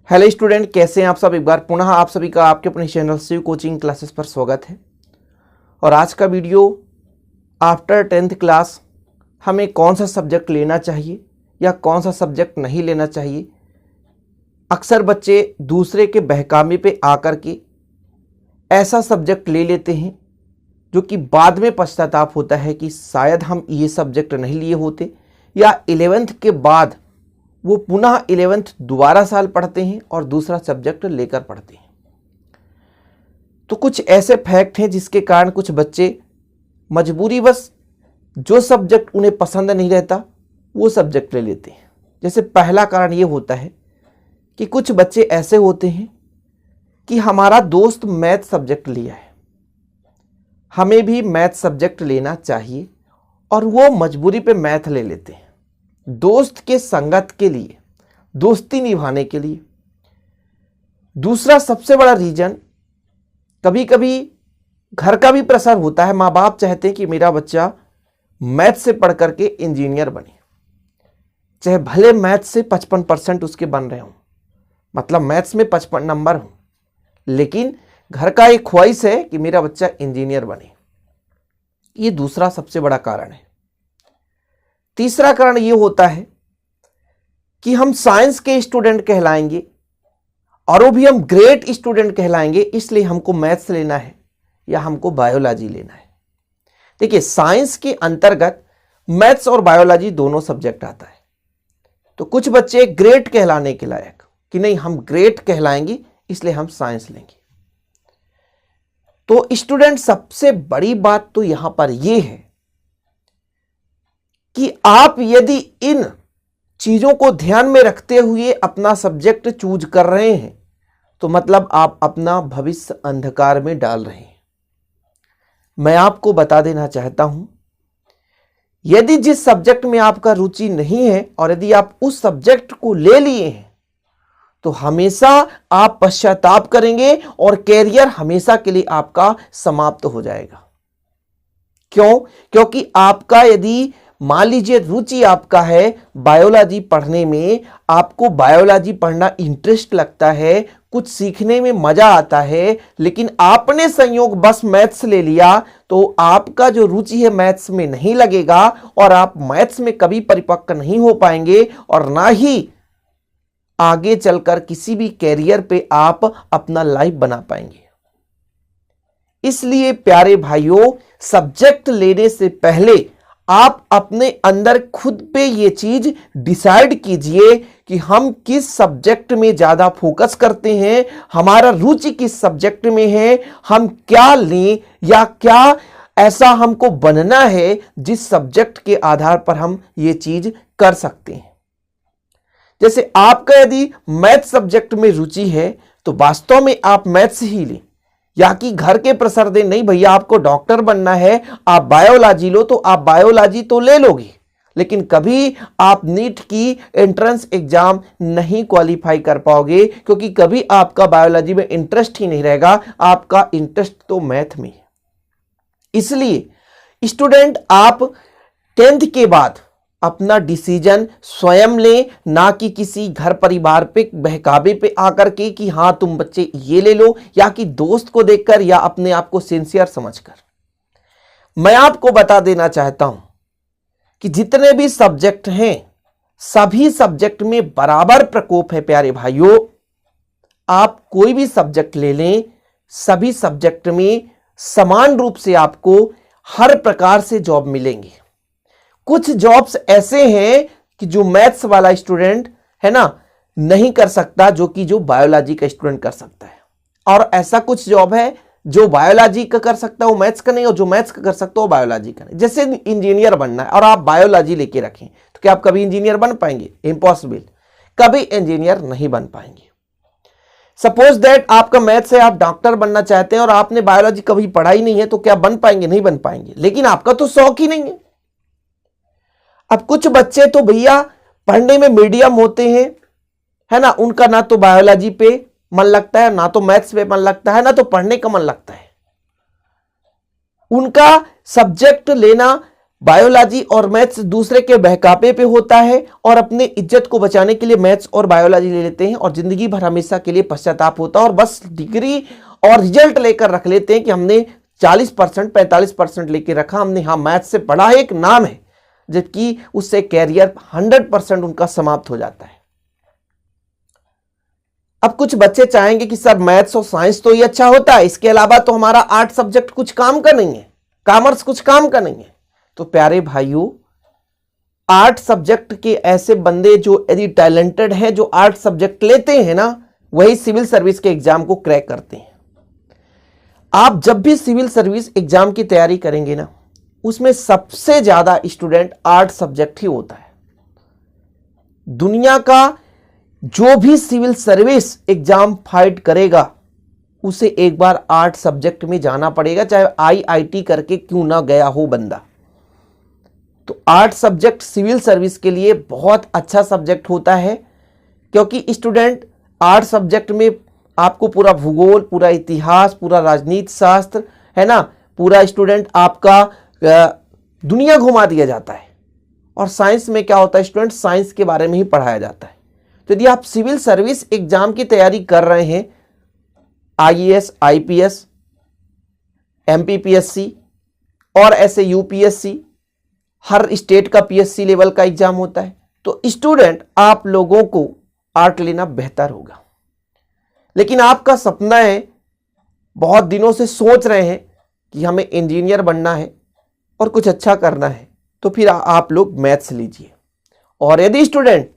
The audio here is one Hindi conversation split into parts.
हेलो स्टूडेंट, कैसे हैं आप सब। एक बार पुनः आप सभी का आपके अपने चैनल शिव कोचिंग क्लासेस पर स्वागत है। और आज का वीडियो आफ्टर 10th क्लास हमें कौन सा सब्जेक्ट लेना चाहिए या कौन सा सब्जेक्ट नहीं लेना चाहिए। अक्सर बच्चे दूसरे के बहकावे पे आकर के ऐसा सब्जेक्ट ले लेते हैं जो कि बाद में पश्चाताप होता है कि शायद हम ये सब्जेक्ट नहीं लिए होते, या 11th के बाद वो पुनः 11th दोबारा साल पढ़ते हैं और दूसरा सब्जेक्ट लेकर पढ़ते हैं। तो कुछ ऐसे फैक्ट हैं जिसके कारण कुछ बच्चे मजबूरीवश जो सब्जेक्ट उन्हें पसंद नहीं रहता वो सब्जेक्ट ले लेते हैं। जैसे पहला कारण ये होता है कि कुछ बच्चे ऐसे होते हैं कि हमारा दोस्त मैथ सब्जेक्ट लिया है, हमें भी मैथ सब्जेक्ट लेना चाहिए, और वो मजबूरी पे मैथ ले लेते हैं दोस्त के संगत के लिए, दोस्ती निभाने के लिए। दूसरा सबसे बड़ा रीजन, कभी कभी घर का भी प्रेशर होता है। माँ बाप चाहते हैं कि मेरा बच्चा मैथ से पढ़ करके इंजीनियर बने, चाहे भले मैथ से 55% उसके बन रहे हों, मतलब मैथ्स में 55 नंबर हों, लेकिन घर का एक ख्वाहिश है कि मेरा बच्चा इंजीनियर बने। ये दूसरा सबसे बड़ा कारण है। तीसरा कारण ये होता है कि हम साइंस के स्टूडेंट कहलाएंगे और वो भी हम ग्रेट स्टूडेंट कहलाएंगे, इसलिए हमको मैथ्स लेना है या हमको बायोलॉजी लेना है। देखिए, साइंस के अंतर्गत मैथ्स और बायोलॉजी दोनों सब्जेक्ट आता है। तो कुछ बच्चे ग्रेट कहलाने के लायक कि नहीं, हम ग्रेट कहलाएंगे इसलिए हम साइंस लेंगे। तो स्टूडेंट, सबसे बड़ी बात तो यहां पर यह है कि आप यदि इन चीजों को ध्यान में रखते हुए अपना सब्जेक्ट चूज कर रहे हैं तो मतलब आप अपना भविष्य अंधकार में डाल रहे हैं। मैं आपको बता देना चाहता हूं, यदि जिस सब्जेक्ट में आपका रुचि नहीं है और यदि आप उस सब्जेक्ट को ले लिए हैं तो हमेशा आप पश्चाताप करेंगे और कैरियर हमेशा के लिए आपका समाप्त हो जाएगा। क्यों? क्योंकि आपका यदि मान लीजिए रुचि आपका है बायोलॉजी पढ़ने में, आपको बायोलॉजी पढ़ना इंटरेस्ट लगता है, कुछ सीखने में मजा आता है, लेकिन आपने संयोग बस मैथ्स ले लिया तो आपका जो रुचि है मैथ्स में नहीं लगेगा और आप मैथ्स में कभी परिपक्व नहीं हो पाएंगे और ना ही आगे चलकर किसी भी कैरियर पे आप अपना लाइफ बना पाएंगे। इसलिए प्यारे भाइयों, सब्जेक्ट लेने से पहले आप अपने अंदर खुद पे ये चीज डिसाइड कीजिए कि हम किस सब्जेक्ट में ज्यादा फोकस करते हैं, हमारा रुचि किस सब्जेक्ट में है, हम क्या लें या क्या ऐसा हमको बनना है जिस सब्जेक्ट के आधार पर हम ये चीज कर सकते हैं। जैसे आपका यदि मैथ सब्जेक्ट में रुचि है तो वास्तव में आप मैथ्स ही लें, या कि घर के प्रेशर दे नहीं भैया आपको डॉक्टर बनना है आप बायोलॉजी लो, तो आप बायोलॉजी तो ले लोगे, लेकिन कभी आप नीट की एंट्रेंस एग्जाम नहीं क्वालिफाई कर पाओगे, क्योंकि कभी आपका बायोलॉजी में इंटरेस्ट ही नहीं रहेगा, आपका इंटरेस्ट तो मैथ में है। इसलिए स्टूडेंट, आप 10th के बाद अपना डिसीजन स्वयं लें, ना कि किसी घर परिवार पे बहकावे पे आकर के कि हां तुम बच्चे ये ले लो, या कि दोस्त को देखकर या अपने आप को सिंसियर समझकर। मैं आपको बता देना चाहता हूं कि जितने भी सब्जेक्ट हैं सभी सब्जेक्ट में बराबर प्रकोप है। प्यारे भाइयों, आप कोई भी सब्जेक्ट ले लें, सभी सब्जेक्ट में समान रूप से आपको हर प्रकार से जॉब मिलेंगी। कुछ जॉब्स ऐसे हैं कि जो मैथ्स वाला स्टूडेंट है ना नहीं कर सकता, जो बायोलॉजी का स्टूडेंट कर सकता है, और ऐसा कुछ जॉब है जो बायोलॉजी का कर सकता है वो मैथ्स का नहीं, और जो मैथ्स का कर सकता है वो बायोलॉजी का नहीं। जैसे इंजीनियर बनना है और आप बायोलॉजी लेके रखें तो क्या आप कभी इंजीनियर बन पाएंगे? इम्पॉसिबल, कभी इंजीनियर नहीं बन पाएंगे। सपोज दैट आपका मैथ्स है, आप डॉक्टर बनना चाहते हैं और आपने बायोलॉजी कभी पढ़ाई नहीं है, तो क्या बन पाएंगे? नहीं बन पाएंगे, लेकिन आपका तो शौक ही नहीं है। अब कुछ बच्चे तो भैया पढ़ने में मीडियम होते हैं, है ना, उनका ना तो बायोलॉजी पे मन लगता है, ना तो मैथ्स पे मन लगता है, ना तो पढ़ने का मन लगता है। उनका सब्जेक्ट लेना बायोलॉजी और मैथ्स दूसरे के बहकावे पे होता है और अपने इज्जत को बचाने के लिए मैथ्स और बायोलॉजी ले लेते हैं और जिंदगी भर हमेशा के लिए पश्चाताप होता है और बस डिग्री और रिजल्ट लेकर रख लेते हैं कि हमने 40% 45% लेके रखा, हमने हाँ मैथ्स से पढ़ा है, एक नाम है, जबकि उससे कैरियर 100% उनका समाप्त हो जाता है। अब कुछ बच्चे चाहेंगे कि सर मैथ्स और साइंस तो ये अच्छा होता है, इसके अलावा तो हमारा आर्ट सब्जेक्ट कुछ काम का नहीं है, कॉमर्स कुछ काम का नहीं है। तो प्यारे भाइयों, आर्ट सब्जेक्ट के ऐसे बंदे जो यदि टैलेंटेड हैं, जो आर्ट सब्जेक्ट लेते हैं ना, वही सिविल सर्विस के एग्जाम को क्रैक करते हैं। आप जब भी सिविल सर्विस एग्जाम की तैयारी करेंगे ना, उसमें सबसे ज्यादा स्टूडेंट आर्ट सब्जेक्ट ही होता है। दुनिया का जो भी सिविल सर्विस एग्जाम फाइट करेगा उसे एक बार आर्ट सब्जेक्ट में जाना पड़ेगा, चाहे आईआईटी करके क्यों ना गया हो बंदा। तो आर्ट सब्जेक्ट सिविल सर्विस के लिए बहुत अच्छा सब्जेक्ट होता है, क्योंकि स्टूडेंट आर्ट सब्जेक्ट में आपको पूरा भूगोल, पूरा इतिहास, पूरा राजनीति शास्त्र, है ना, पूरा स्टूडेंट आपका दुनिया घुमा दिया जाता है। और साइंस में क्या होता है स्टूडेंट, साइंस के बारे में ही पढ़ाया जाता है। तो यदि आप सिविल सर्विस एग्जाम की तैयारी कर रहे हैं, आईएएस, आईपीएस, एमपीपीएससी और ऐसे यूपीएससी, हर स्टेट का पीएससी लेवल का एग्जाम होता है, तो स्टूडेंट आप लोगों को आर्ट लेना बेहतर होगा। लेकिन आपका सपना है, बहुत दिनों से सोच रहे हैं कि हमें इंजीनियर बनना है और कुछ अच्छा करना है, तो फिर आप लोग मैथ्स लीजिए। और यदि स्टूडेंट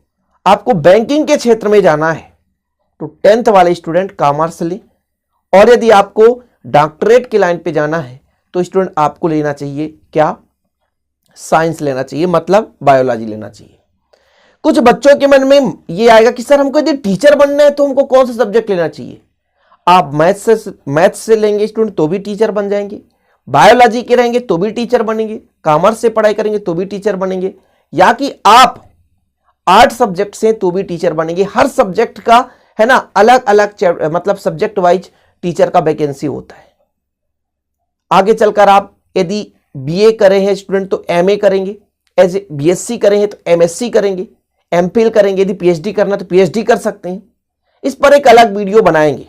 आपको बैंकिंग के क्षेत्र में जाना है तो 10th वाले स्टूडेंट कॉमर्स लें, और यदि आपको डॉक्टरेट की लाइन पे जाना है तो स्टूडेंट आपको लेना चाहिए क्या, साइंस लेना चाहिए, मतलब बायोलॉजी लेना चाहिए। कुछ बच्चों के मन में ये आएगा कि सर हमको यदि टीचर बनना है तो हमको कौन सा सब्जेक्ट लेना चाहिए। आप मैथ्स से लेंगे स्टूडेंट तो भी टीचर बन जाएंगे, बायोलॉजी के रहेंगे तो भी टीचर बनेंगे, कॉमर्स से पढ़ाई करेंगे तो भी टीचर बनेंगे, या कि आप आर्ट सब्जेक्ट से तो भी टीचर बनेंगे। हर सब्जेक्ट का है ना अलग अलग मतलब सब्जेक्ट वाइज टीचर का वैकेंसी होता है। आगे चलकर आप यदि बीए करे हैं स्टूडेंट तो एमए करेंगे, एज बीएससी करें हैं तो एमएससी करेंगे, एमफिल करेंगे, यदि पीएचडी करना तो पीएचडी कर सकते हैं। इस पर एक अलग वीडियो बनाएंगे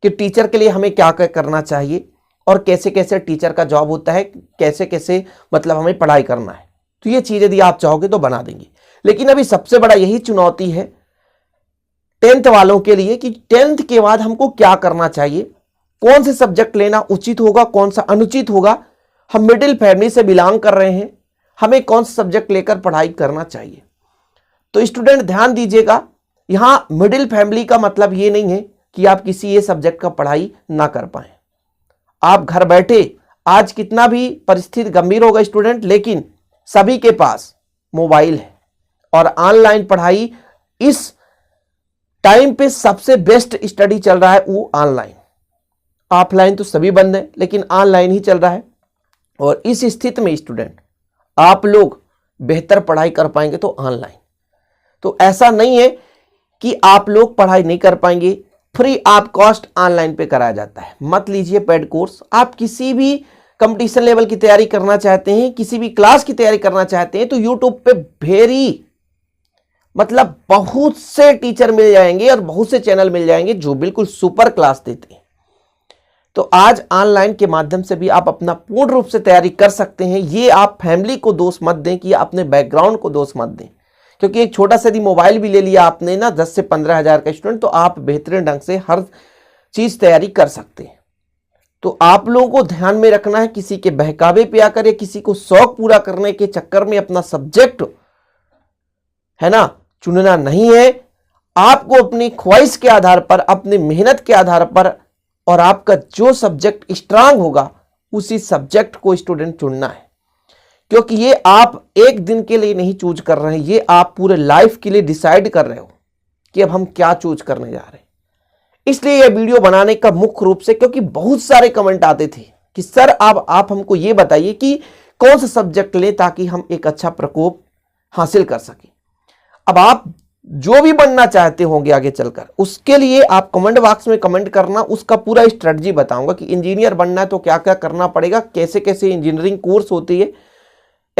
कि टीचर के लिए हमें क्या क्या करना चाहिए और कैसे कैसे टीचर का जॉब होता है, कैसे कैसे मतलब हमें पढ़ाई करना है। तो ये चीज यदि आप चाहोगे तो बना देंगे। लेकिन अभी सबसे बड़ा यही चुनौती है 10th वालों के लिए कि 10th के बाद हमको क्या करना चाहिए, कौन से सब्जेक्ट लेना उचित होगा, कौन सा अनुचित होगा। हम मिडिल फैमिली से बिलोंग कर रहे हैं, हमें कौन सा सब्जेक्ट लेकर पढ़ाई करना चाहिए। तो स्टूडेंट ध्यान दीजिएगा, यहां मिडिल फैमिली का मतलब ये नहीं है कि आप किसी ये सब्जेक्ट का पढ़ाई ना कर पाए। आप घर बैठे, आज कितना भी परिस्थिति गंभीर होगा स्टूडेंट, लेकिन सभी के पास मोबाइल है और ऑनलाइन पढ़ाई इस टाइम पे सबसे बेस्ट स्टडी चल रहा है वो ऑनलाइन। ऑफलाइन तो सभी बंद है, लेकिन ऑनलाइन ही चल रहा है। और इस स्थिति में स्टूडेंट आप लोग बेहतर पढ़ाई कर पाएंगे तो ऑनलाइन। तो ऐसा नहीं है कि आप लोग पढ़ाई नहीं कर पाएंगे, फ्री ऑफ कॉस्ट ऑनलाइन पे कराया जाता है। मत लीजिए पेड कोर्स। आप किसी भी कंपटीशन लेवल की तैयारी करना चाहते हैं, किसी भी क्लास की तैयारी करना चाहते हैं, तो यूट्यूब पे मतलब बहुत से टीचर मिल जाएंगे और बहुत से चैनल मिल जाएंगे जो बिल्कुल सुपर क्लास देते हैं। तो आज ऑनलाइन के माध्यम से भी आप अपना पूर्ण रूप से तैयारी कर सकते हैं। ये आप फैमिली को दोष मत दें कि अपने बैकग्राउंड को दोष मत दें, क्योंकि एक छोटा सा यदि मोबाइल भी ले लिया आपने ना 10 से 15 हजार का स्टूडेंट, तो आप बेहतरीन ढंग से हर चीज तैयारी कर सकते हैं। तो आप लोगों को ध्यान में रखना है, किसी के बहकावे पे आकर या किसी को शौक पूरा करने के चक्कर में अपना सब्जेक्ट है ना चुनना नहीं है। आपको अपनी ख्वाहिश के आधार पर, अपनी मेहनत के आधार पर और आपका जो सब्जेक्ट स्ट्रांग होगा उसी सब्जेक्ट को स्टूडेंट चुनना है, क्योंकि ये आप एक दिन के लिए नहीं चूज कर रहे हैं, ये आप पूरे लाइफ के लिए डिसाइड कर रहे हो कि अब हम क्या चूज करने जा रहे हैं। इसलिए यह वीडियो बनाने का मुख्य रूप से, क्योंकि बहुत सारे कमेंट आते थे कि सर अब आप हमको ये बताइए कि कौन सा सब्जेक्ट लें ताकि हम एक अच्छा प्रकोप हासिल कर सकें। अब आप जो भी बनना चाहते होंगे आगे चलकर, उसके लिए आप कमेंट बॉक्स में कमेंट करना, उसका पूरा स्ट्रेटजी बताऊंगा कि इंजीनियर बनना है तो क्या क्या करना पड़ेगा, कैसे कैसे इंजीनियरिंग कोर्स होती है,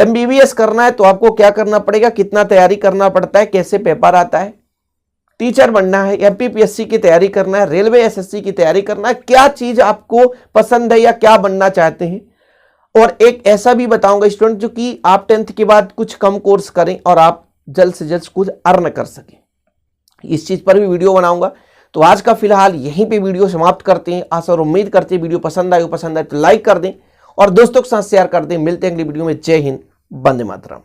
एमबीबीएस करना है तो आपको क्या करना पड़ेगा, कितना तैयारी करना पड़ता है, कैसे पेपर आता है, टीचर बनना है, एमपीपीएससी की तैयारी करना है, रेलवे एसएससी की तैयारी करना है, क्या चीज आपको पसंद है या क्या बनना चाहते हैं। और एक ऐसा भी बताऊंगा स्टूडेंट जो कि आप 10th के बाद कुछ कम कोर्स करें और आप जल्द से जल्द कुछ अर्न कर सकें, इस चीज पर भी वीडियो बनाऊंगा। तो आज का फिलहाल यहीं पे वीडियो समाप्त करते हैं। आशा और उम्मीद करते हैं वीडियो पसंद आए तो लाइक कर दें और दोस्तों के साथ शेयर कर दें। मिलते हैं अगली वीडियो में। जय हिंद, वंदे मातरम।